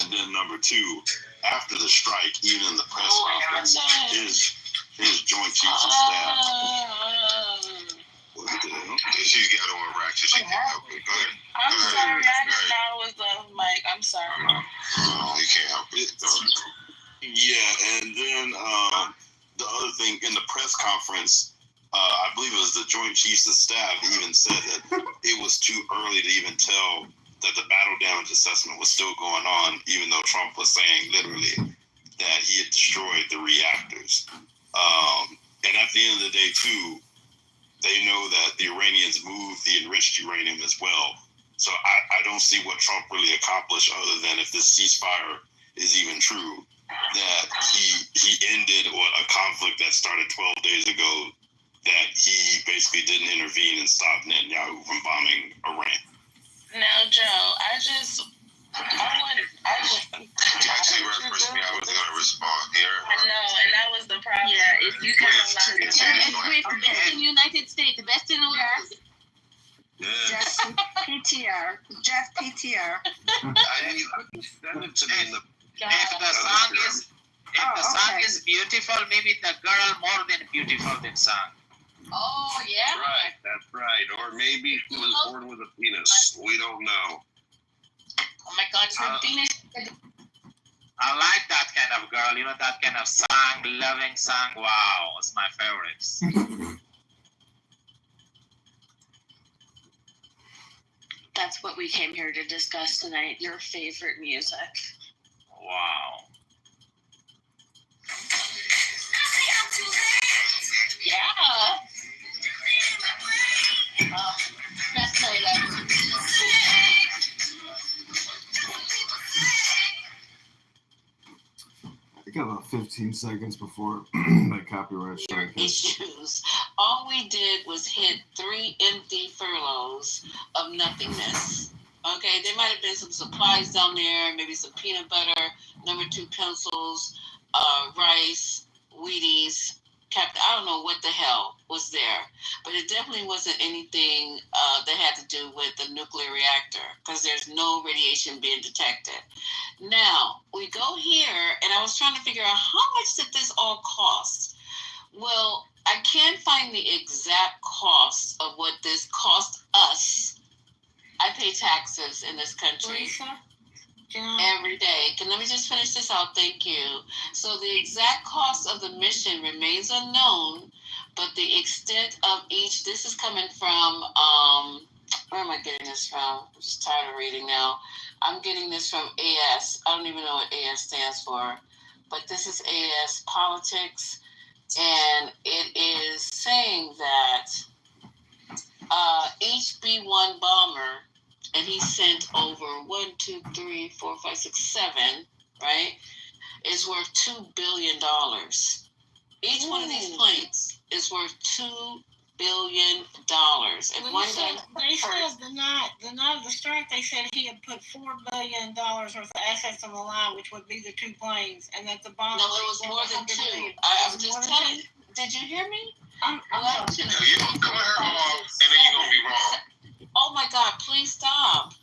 And then number two, after the strike, even in the press conference, his Joint Chiefs of Staff. She's got on Iraq, so she can help it. Go ahead. I'm sorry, I didn't know it was the mic. I'm sorry. You can't help it. Yeah, and then the other thing, in the press conference, I believe it was the Joint Chiefs of Staff even said that it was too early to even tell that the battle damage assessment was still going on, even though Trump was saying literally that he had destroyed the reactors. And at the end of the day, too, they know that the Iranians moved the enriched uranium as well. So I don't see what Trump really accomplished, other than, if this ceasefire is even true, that he ended a conflict that started 12 days ago, that he basically didn't intervene and stop Netanyahu from bombing Iran. Now, Joe, Actually referenced me. I was going to respond here. I know, and that was the problem. Yeah, if you can We're the best in the United States, the best in the world. Jeff PTR. Jeff PTR. Send it to me in the. If the song is beautiful, maybe the girl more than beautiful than song. Oh yeah. Right, that's right. Or maybe he was born with a penis. We don't know. Oh my God, penis. I like that kind of girl, that kind of song, loving song. Wow, it's my favorites. That's what we came here to discuss tonight, your favorite music. Wow. Yeah. Let's play that. I got about 15 seconds before my copyright strike hits. Issues. All we did was hit 3 empty furloughs of nothingness. Okay, there might have been some supplies down there, maybe some peanut butter, number 2 pencils, rice, Wheaties, Captain. I don't know what the hell was there, but it definitely wasn't anything that had to do with the nuclear reactor, because there's no radiation being detected. Now, we go here, and I was trying to figure out how much did this all cost? Well, I can't find the exact cost of what this cost us. I pay taxes in this country. Lisa? Every day. Let me just finish this out. Thank you. So the exact cost of the mission remains unknown, but the extent of each, this is coming from, where am I getting this from? I'm just tired of reading now. I'm getting this from AS. I don't even know what AS stands for, but this is AS Politics, and it is saying that each B-1 bomber, and he sent over 1, 2, 3, 4, 5, 6, 7, right? Is worth $2 billion. Each one of these planes is worth $2 billion. And one guy, They said the night of the strike, they said he had put $4 billion worth of assets on the line, which would be the 2 planes, and that the bomb. No, it was more than 2. I'm just telling you. Did you hear me? I'm You gonna cut her off, and then you're gonna be wrong. Oh my God, please stop.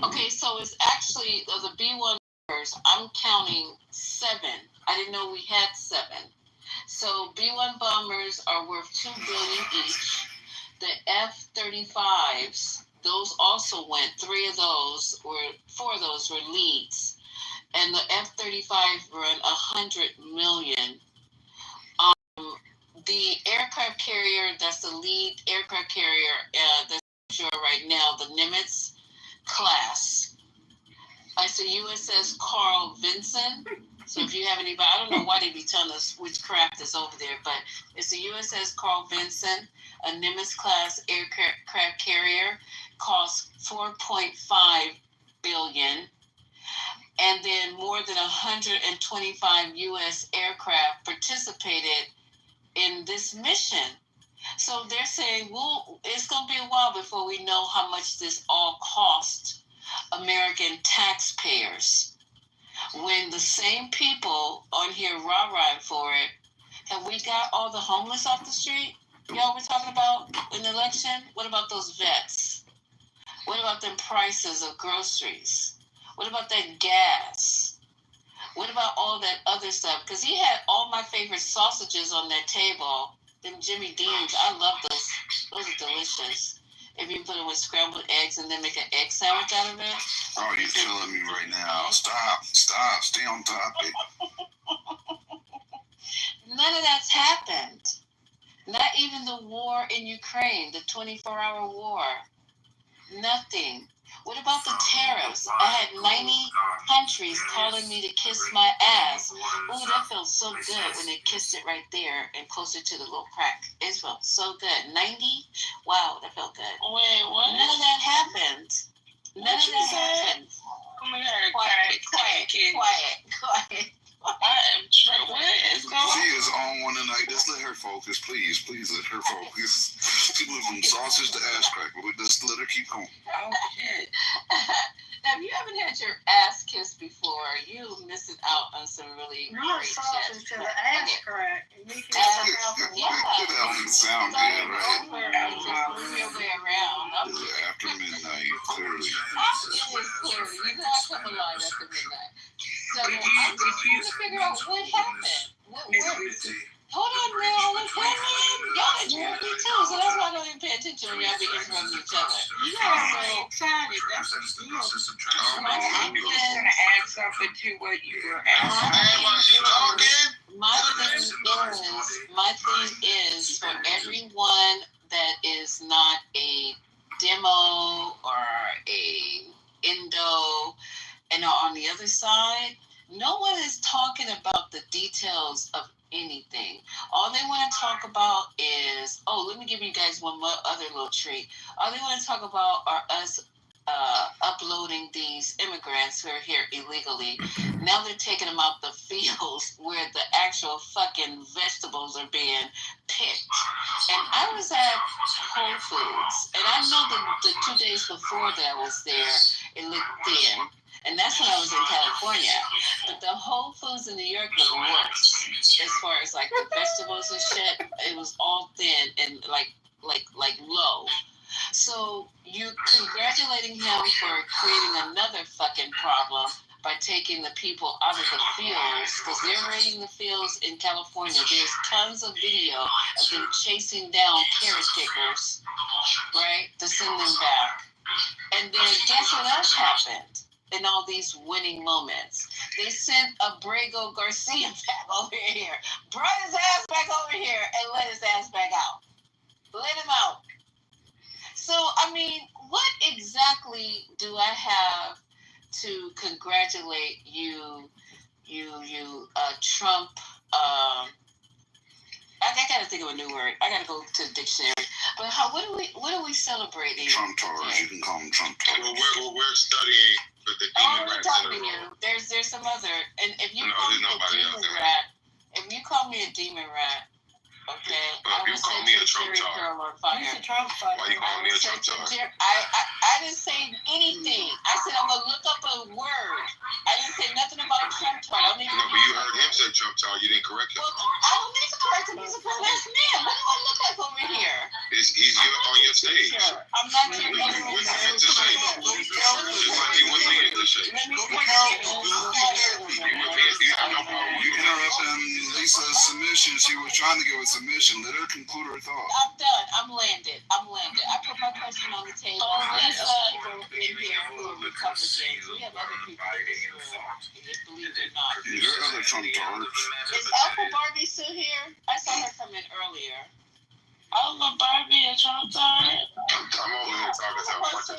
Okay, so it's actually the B-1 bombers, I'm counting 7. I didn't know we had 7. So B-1 bombers are worth $2 billion each. The F-35s, those also went. 4 of those were leads. And the F-35 run $100 million. The aircraft carrier, that's the lead aircraft carrier that's right now, the Nimitz class. It's the USS Carl Vinson. So if you have anybody, I don't know why they be telling us which craft is over there, but it's the USS Carl Vinson, a Nimitz class aircraft carrier, costs $4.5 billion. and then more than 125 U.S. aircraft participated in this mission. So they're saying, well, it's going to be a while before we know how much this all cost American taxpayers. When the same people on here rah-rahing for it, have we got all the homeless off the street y'all were talking about in the election? What about those vets? What about them prices of groceries? What about that gas? What about all that other stuff? Because he had all my favorite sausages on that table. Them Jimmy Deans, I love those. Those are delicious. If you put them with scrambled eggs and then make an egg sandwich out of it. Oh, you're killing me right now. Stop, stay on topic. None of that's happened. Not even the war in Ukraine, the 24-hour war. Nothing. What about the tariffs? I had 90 countries calling me to kiss my ass. Ooh, that felt so good when they kissed it right there and closer to the little crack. It felt so good. 90? Wow, that felt good. Wait, what? None of that happened. None of that happened. Quiet. I am sure. What is going on? She is on one tonight. Just let her focus, please. Please let her focus. She went from sausage to ass cracker. Just let her keep going. Okay. Now, if you haven't had your ass kissed before, you missing out on some really Not great sausage shit. to the ass crack. Yeah. That don't sound good, right? Just move your way around. After midnight, clearly. It is clearly. You gotta come alive after midnight. So I'm just trying to figure out what happened. Hold on now, what's happening? Y'all interrupt me too, so that's why I don't even pay attention when y'all be interrupting each other. You are so excited. That's the deal. I'm just gonna add something to what you were asking. My thing is for everyone that is not a demo or a Indo and are on the other side, no one is talking about the details of anything. All they want to talk about is, let me give you guys one more other little treat. All they want to talk about are us uploading these immigrants who are here illegally. Now they're taking them out the fields where the actual fucking vegetables are being picked. And I was at Whole Foods, and I know the 2 days before that I was there, it looked thin. And that's when I was in California. But the Whole Foods in New York was worse as far as like the vegetables and shit. It was all thin and like low. So you're congratulating him for creating another fucking problem by taking the people out of the fields, because they're raiding the fields in California. There's tons of video of them chasing down carrot pickers, right, to send them back. And then guess what else happened? In all these winning moments, they sent Abrego Garcia back over here, brought his ass back over here, and let his ass back out. Let him out. So, I mean, what exactly do I have to congratulate you, Trump? I gotta think of a new word. I gotta go to the dictionary. But what are we celebrating? Trump Taurus. You can call them Trump Taurus. We're studying the demon we're rats talking in to the you. room. There's some other, and if you No, call there's me a nobody demon else there. rat, if you call me a demon rat, okay, I will you call set me a your Trump Jerry Tar. curl on fire. He's a Trump fighter. Why you call me a Trump Tar? I didn't say anything. I said I'm gonna look up a word. I didn't say nothing about Trump Tar. I don't even No, but you heard him say Trump Tar. You didn't correct him. Well, I don't need to correct him. He's a grown-ass man. What do I look like over here? He's on your stage. Sure. I'm not He your went to shape. Just like he went to get the shape. Let me You have no problem. You interrupting Lisa's submission. She was trying to give a submission. Let her conclude her thought. I'm done. I'm landed. I put my question on the table. Lisa in here who are Republicans. We have other people in this room, believe it or not. There are other Trump Taurus. Is Alpha Barbie still here? I saw her come in earlier. Alpha Barbie and Trump Tar. I'm over here talking to a bunch of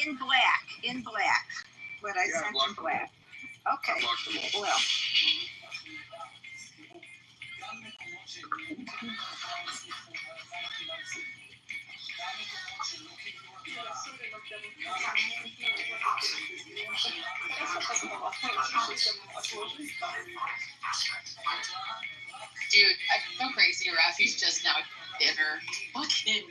In black. What I sent in black. Okay. Well. burger. Okay.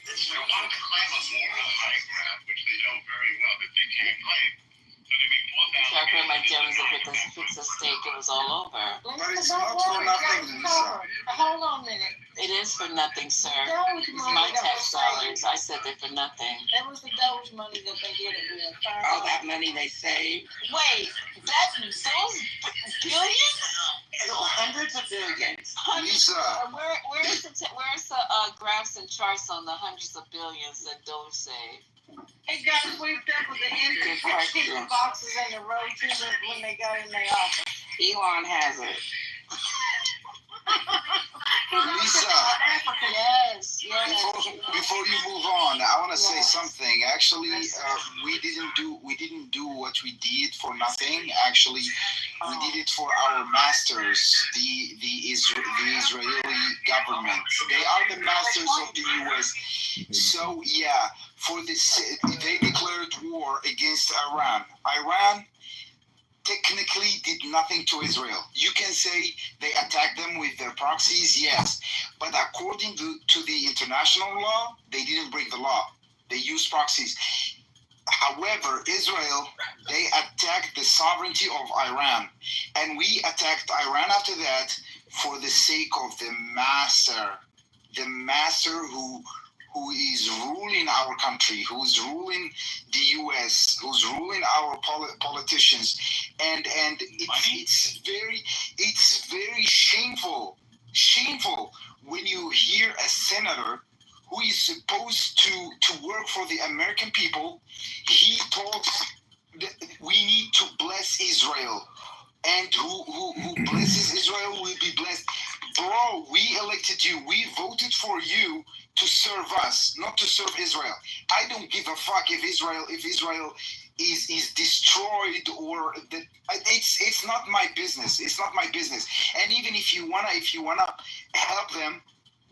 They want to claim a moral high ground, which they know very well that they can't claim. So they make Talking about Jones, if it fix a steak, it was all over. But it's not for nothing, Lisa. Hold on a minute. It is for nothing, sir. Doge It's money my that tax was dollars. I said they're for nothing. That was the Doge money that they did it with. All that money they saved. Wait, those billions? Hundreds of billions. Lisa. Where's the graphs and charts on the hundreds of billions that Doge saved? It got swept up with the empty boxes in the road too when they got in their office. Elon has it. Lisa, Yes. before you move on, I want to say something. Actually, we didn't do what we did for nothing. Actually, we did it for our masters, the Israeli government. They are the masters of the U.S. So yeah, for this, they declared war against Iran. Iran technically did nothing to Israel. You can say they attacked them with their proxies, yes. But according to the international law, they didn't break the law. They used proxies. However, Israel, they attacked the sovereignty of Iran. And we attacked Iran after that for the sake of the master who is ruling our country, who's ruling the U.S., who's ruling our politicians, and it's very shameful when you hear a senator who is supposed to work for the American people. He talks that we need to bless Israel, and who blesses Israel will be blessed. Bro, we elected you. We voted for you to serve us, not to serve Israel. I don't give a fuck if Israel is destroyed or that. It's not my business. It's not my business. And even if you wanna help them,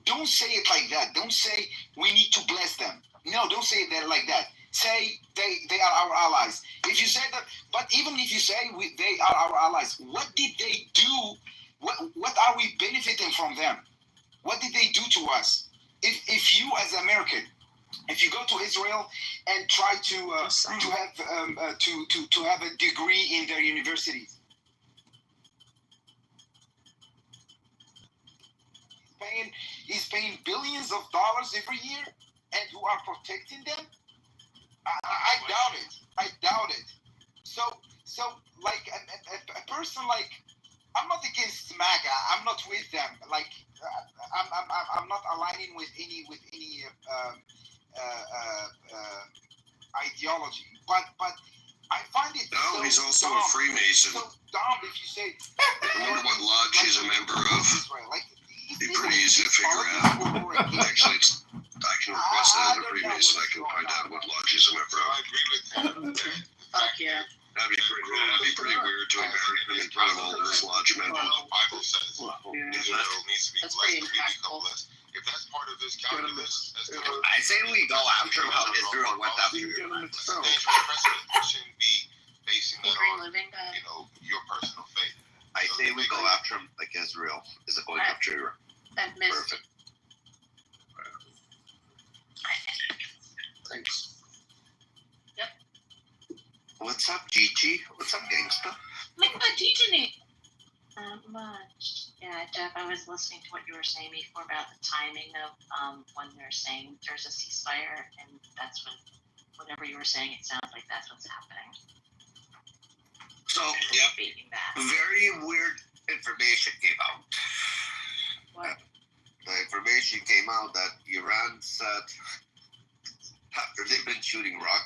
don't say it like that. Don't say we need to bless them. No, don't say that like that. Say they are our allies. If you say that, but even if you say they are our allies, what did they do? What are we benefiting from them? What did they do to us? If you as American, if you go to Israel and try to have a degree in their universities, he's paying billions of dollars every year, and who are protecting them? I doubt it. So like a person like. I'm not against MAGA. I'm not with them. Like, I'm not aligning with any ideology. But I find it No, so he's also dumb. a Freemason. So dumb if you say. I wonder what lodge he's a member of. It'd be pretty easy to figure out. Actually, I can request that as a Freemason. I can find out what lodge he's a member of. I agree with him. Fuck yeah. That'd be pretty weird to American in front of all those lodge members. The Bible says Israel needs to be blessed to become blessed. If that's part of this calculus, I say we go after how Israel went after that's a dangerous precedent. You shouldn't be basing that on your personal faith. I say we go after him like Israel is going after Iran. Perfect. Thanks. What's up, Gigi? What's up, gangsta? Look at Gigi. Not much. Yeah, Jeff, I was listening to what you were saying before about the timing of when they're saying there's a ceasefire, and that's whenever you were saying it sounds like that's what's happening. So, very weird information came out. What? The information came out that Iran said after they've been shooting rockets